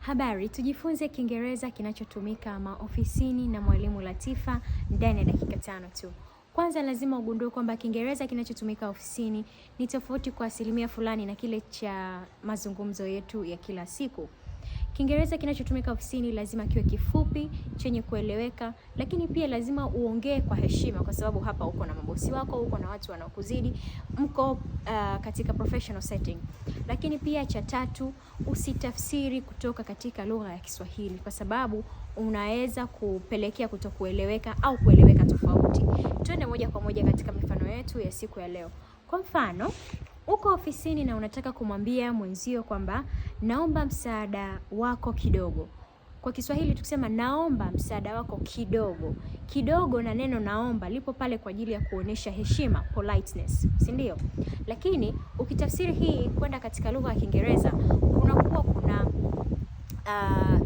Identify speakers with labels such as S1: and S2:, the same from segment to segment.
S1: Habari, tujifunze Kiingereza kinachotumika maofisini na mwalimu Latifa ndani ya dakika 5 tu. Kwanza lazima ugundue kwamba Kiingereza kinachotumika ofisini ni tofauti kwa asilimia fulani na kile cha mazungumzo yetu ya kila siku. Kiingereza kinachotumika ofisini lazima kiwe kifupi, chenye kueleweka, lakini pia lazima uongee kwa heshima kwa sababu hapa uko na mabosi wako, uko na watu wanaokuzidi, mko katika professional setting. Lakini pia cha tatu, usitafsiri kutoka katika lugha ya Kiswahili kwa sababu unaweza kupelekea kutokueleweka au kueleweka tofauti. Twende moja kwa moja katika mifano yetu ya siku ya leo. Kwa mfano, uko ofisini na unataka kumwambia mwenzio kwamba naomba msaada wako kidogo. Kwa Kiswahili tukisema naomba msaada wako kidogo. Kidogo na neno naomba lipo pale kwa ajili ya kuonesha heshima, politeness, si ndio? Lakini ukitafsiri hii kwenda katika lugha ya Kiingereza, kunakuwa kuna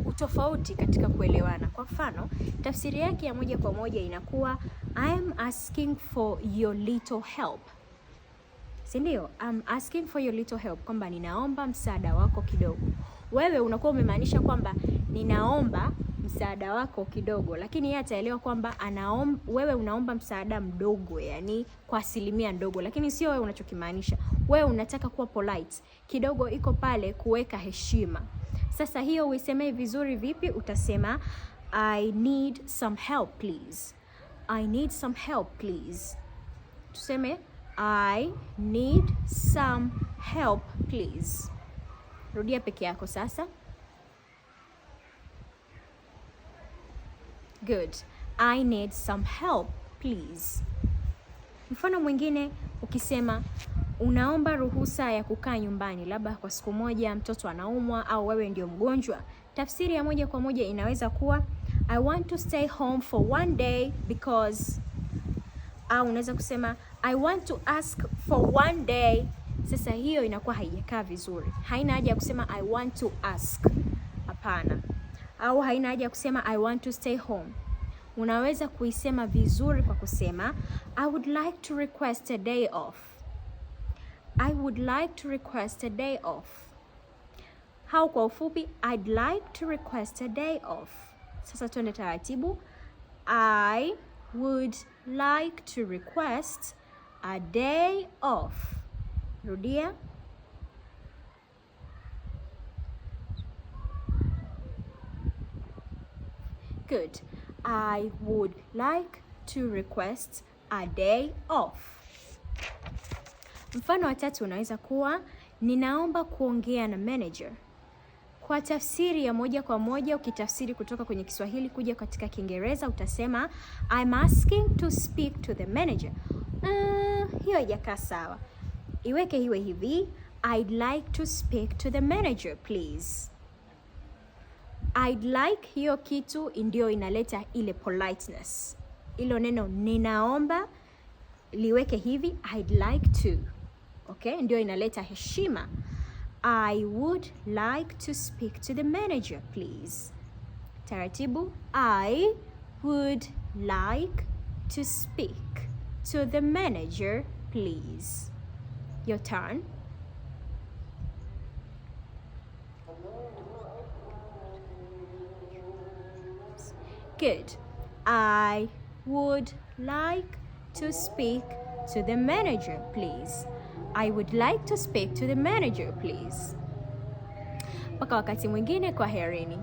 S1: utofauti katika kuelewana. Kwa mfano, tafsiri yake ya moja kwa moja inakuwa I am asking for your little help. Si ndio? I'm asking for your little help, kwamba ninaomba msaada wako kidogo. Wewe unakuwa umemaanisha kwamba ninaomba msaada wako kidogo, lakini yeye ataelewa kwamba wewe unaomba msaada mdogo, yani kwa asilimia ndogo, lakini sio wewe unachokimaanisha. Wewe unataka kuwa polite. Kidogo iko pale kuweka heshima. Sasa hiyo uisemee vizuri vipi? Utasema I need some help please. I need some help please. Tuseme I need some help please. Rudia peke yako sasa. Good. I need some help please. Mfano mwingine ukisema unaomba ruhusa ya kukaa nyumbani, labda kwa siku moja mtoto anaumwa au wewe ndio mgonjwa. Tafsiri ya moja kwa moja inaweza kuwa I want to stay home for one day because, au unaweza kusema I want to ask for one day. Sasa hiyo inakuwa haijakaa vizuri. Haina haja ya kusema I want to ask. Hapana. Au haina haja ya kusema I want to stay home. Unaweza kuisema vizuri kwa kusema I would like to request a day off. I would like to request a day off. Au kwa ufupi I'd like to request a day off. Sasa tuende taratibu. I would like to request a day off. Rudia. Good. I would like to request a day off. Mfano wa tatu unaweza kuwa ninaomba kuongea na manager. Kwa tafsiri ya moja kwa moja, ukitafsiri kutoka kwenye Kiswahili kuja katika Kiingereza utasema I'm asking to speak to the manager. Hiyo haijakaa sawa. Iweke iwe hivi, I'd like to speak to the manager please. I'd like, hiyo kitu ndio inaleta ile politeness. Ilo neno ninaomba liweke hivi, I'd like to. Okay, ndio inaleta heshima. I would like to speak to the manager please. Taratibu, I would like to speak to the manager please. Your turn. Good. I would like to speak to the manager please. I would like to speak to the manager please. Mpaka wakati mwingine, kwaherini.